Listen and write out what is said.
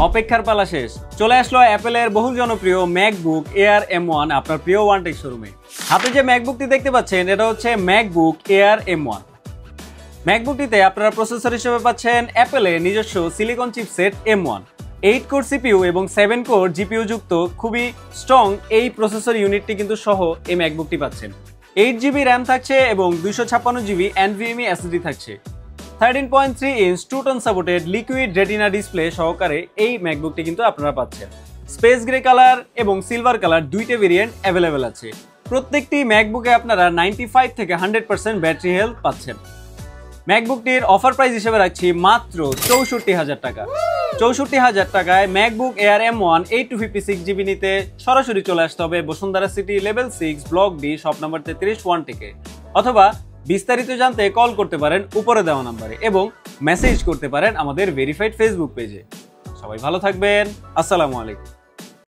অপেক্ষার পালা শেষ, চলে আসলো অ্যাপেলের বহুল জনপ্রিয় ম্যাকবুক এয়ার M1 আপনার প্রিয় ওয়ানটেক শোরুমে। হাতে যে ম্যাকবুকটি দেখতে পাচ্ছেন এটা হচ্ছে ম্যাকবুক এয়ার M1। ম্যাকবুকটিতে আপনারা প্রসেসর হিসেবে পাচ্ছেন অ্যাপেলের নিজস্ব silicon chipset M1, 8 core CPU এবং 7 কোর জিপিইউ যুক্ত খুবই স্ট্রং এই প্রসেসর ইউনিটটি কিন্তু সহ এই ম্যাকবুকটি পাচ্ছেন। 8GB র্যাম থাকছে এবং 256GB NVMe SSD থাকছে। 13.3 ইঞ্চ 2-টোন সাপোর্টেড লিকুইড রেটিনা ডিসপ্লে সহকারে এই ম্যাকবুকটি কিন্তু আপনারা পাচ্ছেন। স্পেস গ্রে কালার এবং সিলভার কালার দুইটা ভেরিয়েন্ট অ্যাভেলেবেল আছে। প্রত্যেকটি ম্যাকবুকে আপনারা 95 থেকে 100% ব্যাটারি হেলথ পাচ্ছেন। ম্যাকবুকটির অফার প্রাইস হিসেবে রাখছি মাত্র 64,000 টাকা। 64,000 টাকায় ম্যাকবুক এয়ার M1 8-256GB নিতে সরাসরি চলে আসতে হবে Bashundhara city level 6 block D shop number 33 থেকে, অথবা বিস্তারিত জানতে কল করতে পারেন উপরে দেওয়া নাম্বারে এবং মেসেজ করতে পারেন আমাদের ভেরিফাইড ফেসবুক পেজে। সবাই ভালো থাকবেন, আসসালামু আলাইকুম।